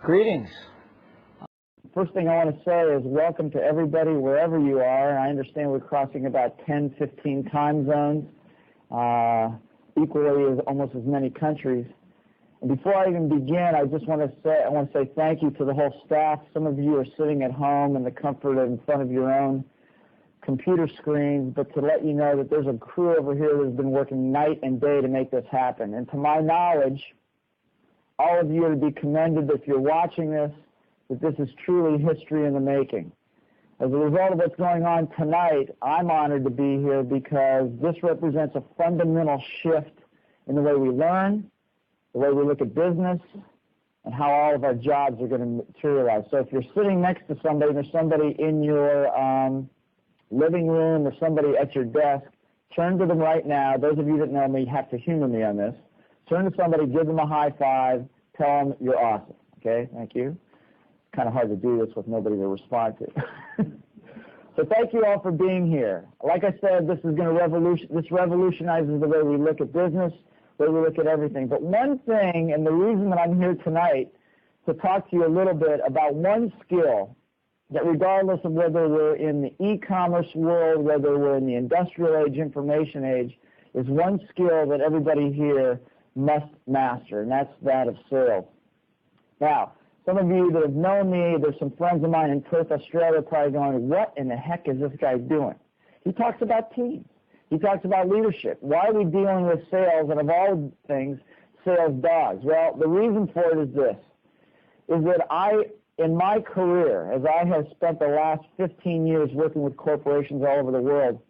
Greetings. First thing I want to say is welcome to everybody wherever you are. I understand we're crossing about 10, 15 time zones, equally as almost as many countries. And before I even begin, I want to say thank you to the whole staff. Some of you are sitting at home in the comfort of in front of your own computer screens, but to let you know that there's a crew over here that has been working night and day to make this happen. And to my knowledge, all of you are to be commended if you're watching this, that this is truly history in the making. As a result of what's going on tonight, I'm honored to be here because this represents a fundamental shift in the way we learn, the way we look at business, and how all of our jobs are going to materialize. So if you're sitting next to somebody, there's somebody in your living room or somebody at your desk, turn to them right now. Those of you that know me have to humor me on this. Turn to somebody, give them a high five, tell them you're awesome. Okay, thank you. It's kind of hard to do this with nobody to respond to. So thank you all for being here. Like I said, this is going to this revolutionizes the way we look at business, the way we look at everything. But one thing, and the reason that I'm here tonight, to talk to you a little bit about one skill that regardless of whether we're in the e-commerce world, whether we're in the industrial age, information age, is one skill that everybody here must master, and that's that of sales. Now, some of you that have known me, there's some friends of mine in Perth, Australia, probably going, what in the heck is this guy doing? He talks about teams. He talks about leadership. Why are we dealing with sales, and of all things, sales dogs? Well, the reason for it is this, is that in my career, as I have spent the last 15 years working with corporations all over the world,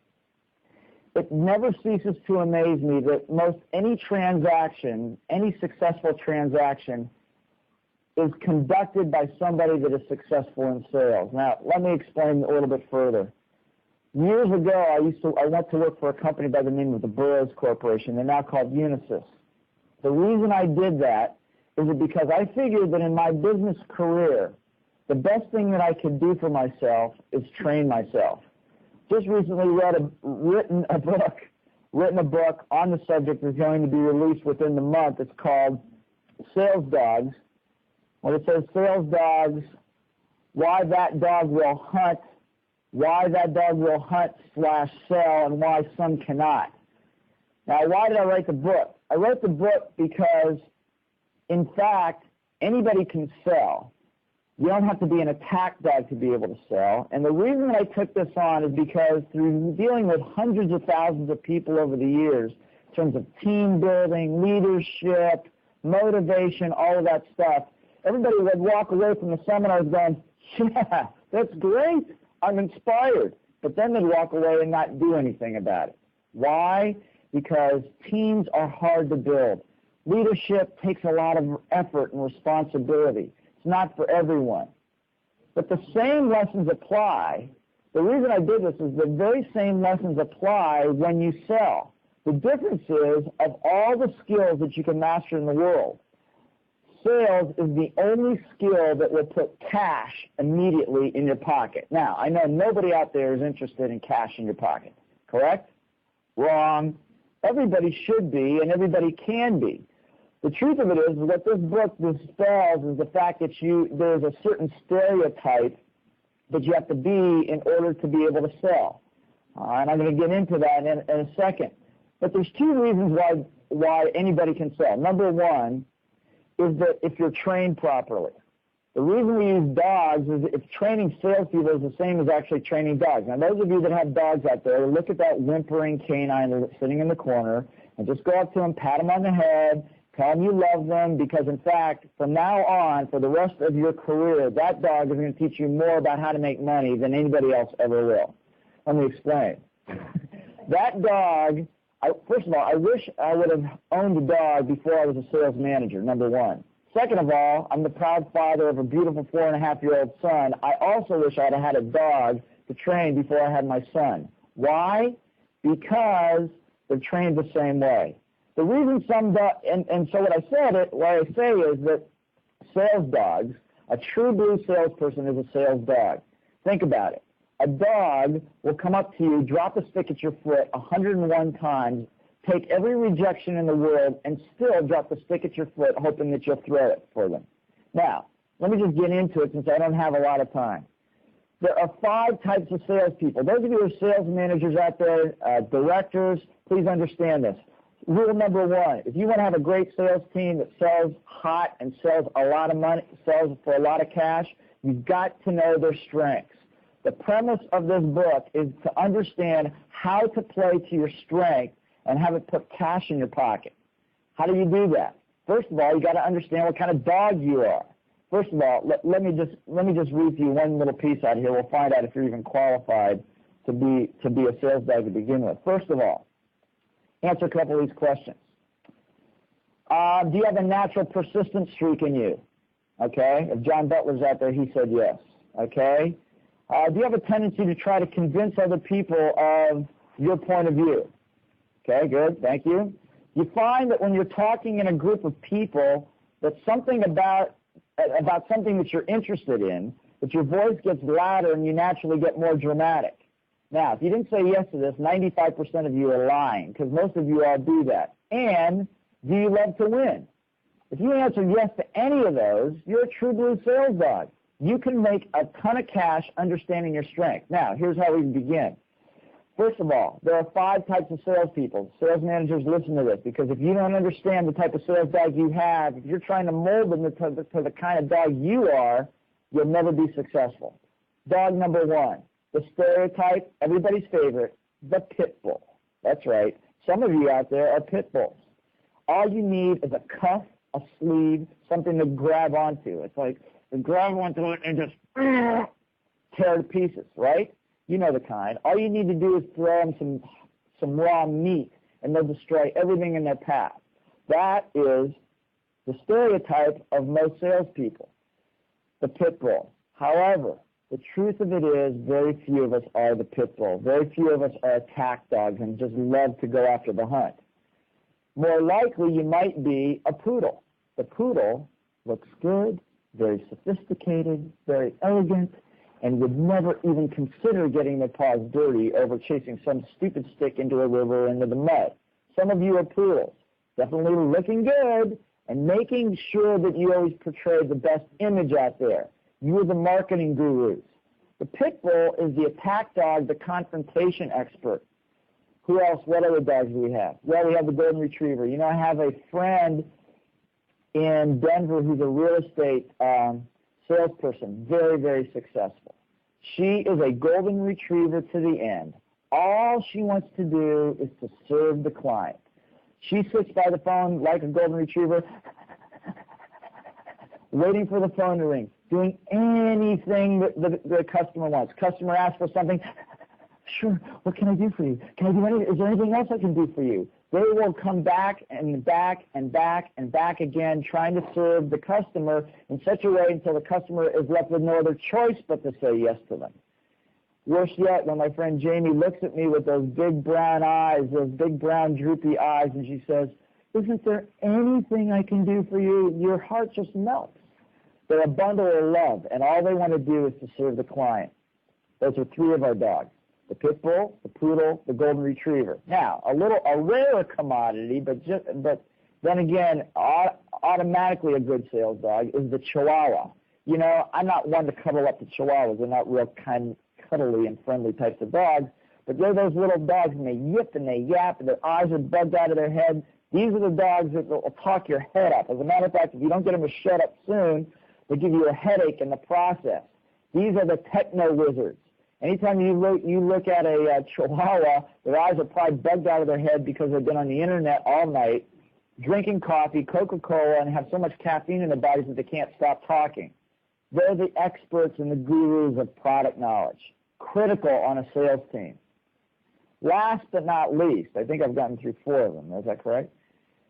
it never ceases to amaze me that most any transaction, any successful transaction, is conducted by somebody that is successful in sales. Now, let me explain a little bit further. Years ago, I went to work for a company by the name of the Burroughs Corporation. They're now called Unisys. The reason I did that is because I figured that in my business career, the best thing that I could do for myself is train myself. Just recently written a book on the subject that's going to be released within the month. It's called Sales Dogs. When it says Sales Dogs, why that dog will hunt / sell, and why some cannot. Now, why did I write the book? I wrote the book because, in fact, anybody can sell. You don't have to be an attack dog to be able to sell. And the reason that I took this on is because through dealing with hundreds of thousands of people over the years, in terms of team building, leadership, motivation, all of that stuff, everybody would walk away from the seminars going, yeah, that's great, I'm inspired. But then they'd walk away and not do anything about it. Why? Because teams are hard to build. Leadership takes a lot of effort and responsibility. It's not for everyone. But the same lessons apply. The reason I did this is the very same lessons apply when you sell. The difference is, of all the skills that you can master in the world, sales is the only skill that will put cash immediately in your pocket. Now, I know nobody out there is interested in cash in your pocket, correct? Wrong. Everybody should be, and everybody can be. The truth of it is, what this book dispels is the fact that there's a certain stereotype that you have to be in order to be able to sell. And I'm going to get into that in a second. But there's two reasons why anybody can sell. Number one is that if you're trained properly. The reason we use dogs is if training salespeople is the same as actually training dogs. Now, those of you that have dogs out there, look at that whimpering canine sitting in the corner and just go up to him, pat him on the head, tell them you love them, because in fact, from now on, for the rest of your career, that dog is going to teach you more about how to make money than anybody else ever will. Let me explain. That dog, first of all, I wish I would have owned a dog before I was a sales manager, number one. Second of all, I'm the proud father of a beautiful 4.5-year-old son. I also wish I'd have had a dog to train before I had my son. Why? Because they're trained the same way. The reason some dogs, and so what I say is that sales dogs, a true blue salesperson is a sales dog. Think about it. A dog will come up to you, drop a stick at your foot 101 times, take every rejection in the world, and still drop the stick at your foot, hoping that you'll throw it for them. Now, let me just get into it since I don't have a lot of time. There are 5 types of salespeople. Those of you who are sales managers out there, directors, please understand this. Rule number 1, if you want to have a great sales team that sells hot and sells a lot of money, sells for a lot of cash, you've got to know their strengths. The premise of this book is to understand how to play to your strength and have it put cash in your pocket. How do you do that? First of all, you got to understand what kind of dog you are. First of all, let me just read to you one little piece out of here. We'll find out if you're even qualified to be a sales dog to begin with. First of all, answer a couple of these questions. Do you have a natural persistent streak in you? Okay. If John Butler's out there, he said yes. Okay. Do you have a tendency to try to convince other people of your point of view? Okay, good. Thank you. You find that when you're talking in a group of people, that something about something that you're interested in, that your voice gets louder and you naturally get more dramatic. Now, if you didn't say yes to this, 95% of you are lying, because most of you all do that. And do you love to win? If you answer yes to any of those, you're a true blue sales dog. You can make a ton of cash understanding your strength. Now, here's how we begin. First of all, there are 5 types of salespeople. Sales managers, listen to this, because if you don't understand the type of sales dog you have, if you're trying to mold them to the kind of dog you are, you'll never be successful. Dog number 1, the stereotype, everybody's favorite, the pit bull. That's right. Some of you out there are pit bulls. All you need is a cuff, a sleeve, something to grab onto. It's like you grab onto it and just tear to pieces, right? You know the kind. All you need to do is throw them some raw meat, and they'll destroy everything in their path. That is the stereotype of most salespeople, the pit bull. However, the truth of it is very few of us are the pit bull. Very few of us are attack dogs and just love to go after the hunt. More likely, you might be a poodle. The poodle looks good, very sophisticated, very elegant, and would never even consider getting their paws dirty over chasing some stupid stick into a river or into the mud. Some of you are poodles, definitely looking good and making sure that you always portray the best image out there. You are the marketing gurus. The pit bull is the attack dog, the confrontation expert. Who else? What other dogs do we have? Well, we have the golden retriever. You know, I have a friend in Denver who's a real estate salesperson, very, very successful. She is a golden retriever to the end. All she wants to do is to serve the client. She sits by the phone like a golden retriever, waiting for the phone to ring, doing anything that the customer wants. Customer asks for something, sure, what can I do for you? Can I do anything? Is there anything else I can do for you? They will come back and back and back and back again, trying to serve the customer in such a way until the customer is left with no other choice but to say yes to them. Worse yet, when my friend Jamie looks at me with those big brown eyes, those big brown droopy eyes, and she says, isn't there anything I can do for you? Your heart just melts. They're a bundle of love, and all they want to do is to serve the client. Those are 3 of our dogs. The pit bull, the poodle, the golden retriever. Now, a rarer commodity, but then again, automatically a good sales dog is the Chihuahua. You know, I'm not one to cuddle up to Chihuahuas. They're not real kind, cuddly and friendly types of dogs, but they're those little dogs, and they yip and they yap, and their eyes are bugged out of their head. These are the dogs that will talk your head up. As a matter of fact, if you don't get them to shut up soon, they give you a headache in the process. These are the techno wizards. Anytime you look at a Chihuahua, their eyes are probably bugged out of their head because they've been on the internet all night, drinking coffee, Coca-Cola, and have so much caffeine in their bodies that they can't stop talking. They're the experts and the gurus of product knowledge, critical on a sales team. Last but not least, I think I've gotten through 4 of them, is that correct?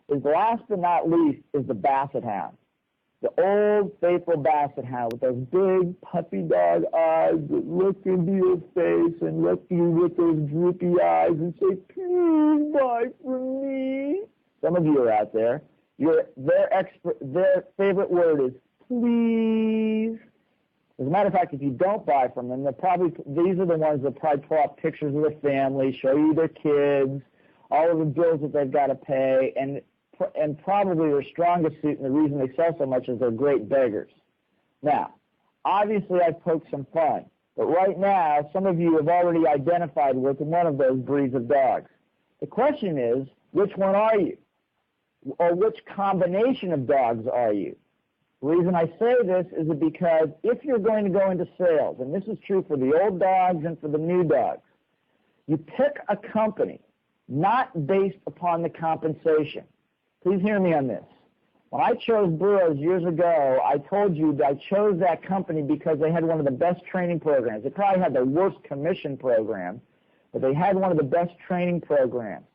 Last but not least is the Basset Hound. The old faithful Basset Hound with those big puppy dog eyes that look into your face and look at you with those droopy eyes and say, please buy from me. Some of you are out there. Their favorite word is please. As a matter of fact, if you don't buy from them, these are the ones that probably pull out pictures of their family, show you their kids, all of the bills that they've got to pay, and probably their strongest suit and the reason they sell so much is they're great beggars. Now, obviously I've poked some fun, but right now some of you have already identified with one of those breeds of dogs. The question is, which one are you? Or which combination of dogs are you? The reason I say this is because if you're going to go into sales, and this is true for the old dogs and for the new dogs, you pick a company not based upon the compensation. Please hear me on this. When I chose Burroughs years ago, I told you that I chose that company because they had one of the best training programs. They probably had the worst commission program, but they had one of the best training programs.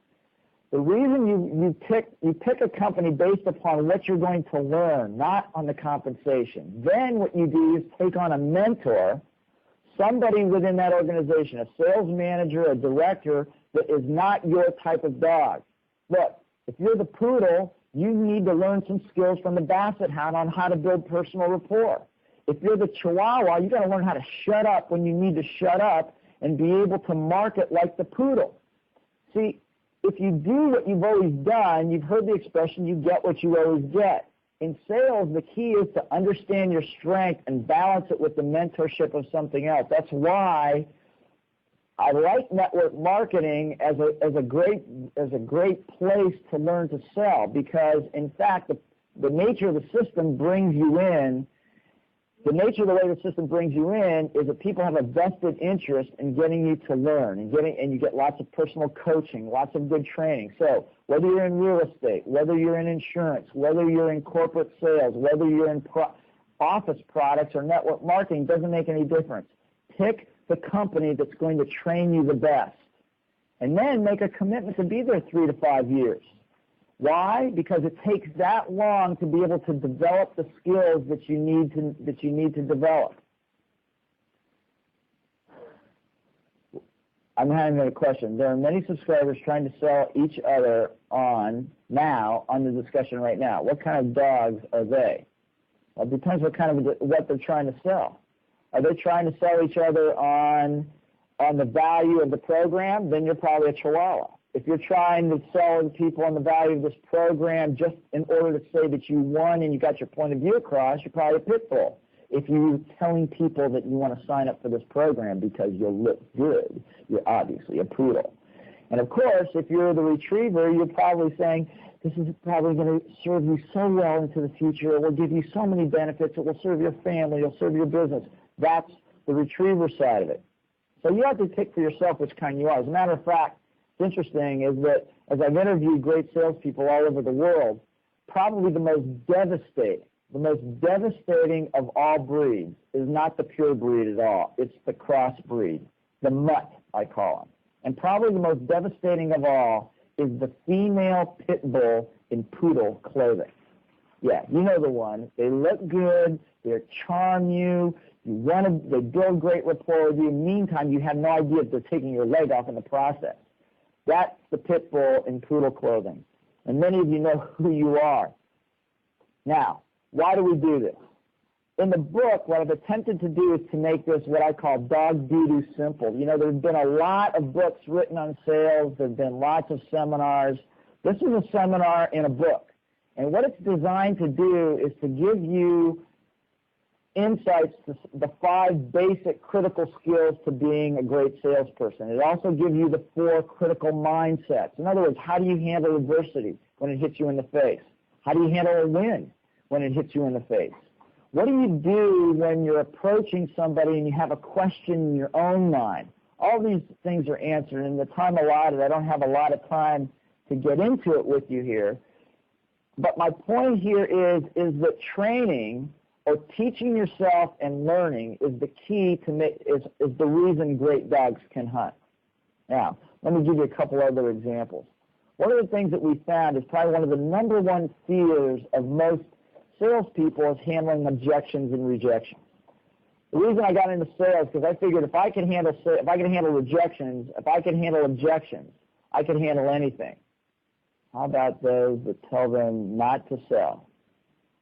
The reason you pick a company based upon what you're going to learn, not on the compensation. Then what you do is take on a mentor, somebody within that organization, a sales manager, a director that is not your type of dog. Look, if you're the poodle, you need to learn some skills from the basset hound on how to build personal rapport. If you're the chihuahua, you got to learn how to shut up when you need to shut up and be able to market like the poodle. See, if you do what you've always done, you've heard the expression, you get what you always get. In sales, the key is to understand your strength and balance it with the mentorship of something else. That's why I like network marketing as a great place to learn to sell, because in fact the nature of the system brings you in. The nature of the way the system brings you in is that people have a vested interest in getting you to learn and you get lots of personal coaching, lots of good training. So whether you're in real estate, whether you're in insurance, whether you're in corporate sales, whether you're in office products or network marketing, doesn't make any difference. Pick the company that's going to train you the best, and then make a commitment to be there 3 to 5 years. Why? Because it takes that long to be able to develop the skills that you need to develop. I'm having a question. There are many subscribers trying to sell each other on the discussion right now. What kind of dogs are they? Well, it depends what they're trying to sell. Are they trying to sell each other on the value of the program? Then you're probably a chihuahua. If you're trying to sell people on the value of this program just in order to say that you won and you got your point of view across, you're probably a pit bull. If you're telling people that you want to sign up for this program because you'll look good, you're obviously a poodle. And of course, if you're the retriever, you're probably saying, this is probably going to serve you so well into the future. It will give you so many benefits. It will serve your family. It'll serve your business. That's the retriever side of it. So you have to pick for yourself which kind you are. As a matter of fact, what's interesting is that as I've interviewed great salespeople all over the world, probably the most devastating of all breeds is not the pure breed at all. It's the crossbreed, the mutt, I call them. And probably the most devastating of all is the female pit bull in poodle clothing. Yeah, you know the one. They look good. They charm you. They build great rapport with you. Meantime, you have no idea if they're taking your leg off in the process. That's the pit bull in poodle clothing. And many of you know who you are. Now, why do we do this? In the book, what I've attempted to do is to make this what I call dog doo-doo simple. You know, there's been a lot of books written on sales. There have been lots of seminars. This is a seminar in a book. And what it's designed to do is to give you insights to the 5 basic critical skills to being a great salesperson. It also gives you the 4 critical mindsets. In other words, how do you handle adversity when it hits you in the face? How do you handle a win when it hits you in the face? What do you do when you're approaching somebody and you have a question in your own mind? All these things are answered. In the time allotted, I don't have a lot of time to get into it with you here. But my point here is that training or teaching yourself and learning is the key to is the reason great dogs can hunt. Now, let me give you a couple other examples. One of the things that we found is probably one of the number one fears of most salespeople is handling objections and rejections. The reason I got into sales because I figured if I can handle rejections, if I can handle objections, I can handle anything. How about those that tell them not to sell?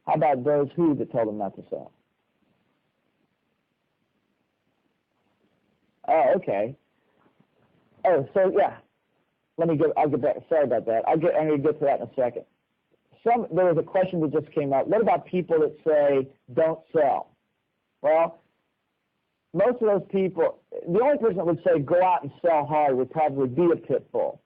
How about those that tell them not to sell? Oh, okay. Oh, so yeah. I'll get back. Sorry about that. I'm going to get to that in a second. There was a question that just came up. What about people that say, don't sell? Well, most of those people, the only person that would say go out and sell hard would probably be a pit bull.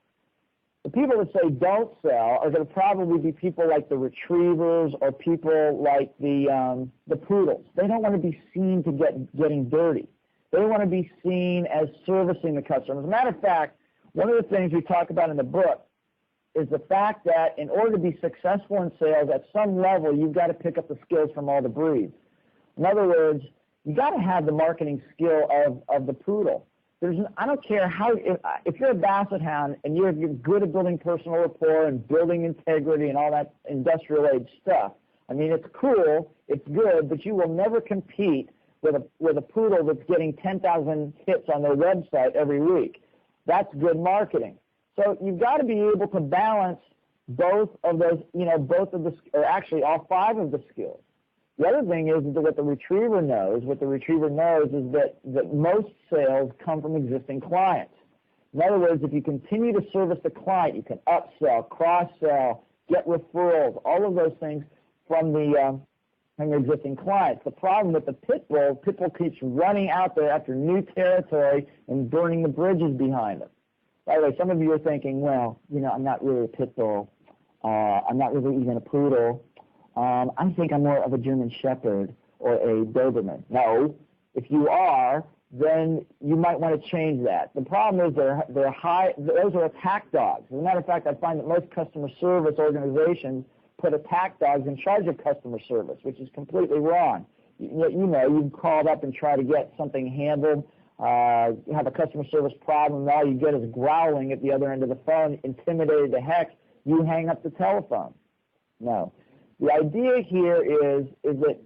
The people that say don't sell are going to probably be people like the retrievers or people like the poodles. They don't want to be seen to getting dirty. They want to be seen as servicing the customer. As a matter of fact, one of the things we talk about in the book is the fact that in order to be successful in sales, at some level, you've got to pick up the skills from all the breeds. In other words, you got to have the marketing skill of the poodle. I don't care how, if you're a basset hound and you're good at building personal rapport and building integrity and all that industrial age stuff, I mean, it's cool, it's good, but you will never compete with a poodle that's getting 10,000 hits on their website every week. That's good marketing. So you've got to be able to balance both of those, or actually all 5 of the skills. The other thing is that what the retriever knows is that most sales come from existing clients. In other words, if you continue to service the client, you can upsell, cross-sell, get referrals, all of those things from the existing clients. The problem with the pit bull keeps running out there after new territory and burning the bridges behind them. By the way, some of you are thinking, well, I'm not really a pit bull. I'm not really even a poodle. I think I'm more of a German Shepherd or a Doberman. No, if you are, then you might want to change that. The problem is those are attack dogs. As a matter of fact, I find that most customer service organizations put attack dogs in charge of customer service, which is completely wrong. You've called up and try to get something handled, have a customer service problem, and all you get is growling at the other end of the phone, intimidated to heck, you hang up the telephone. No. The idea here is that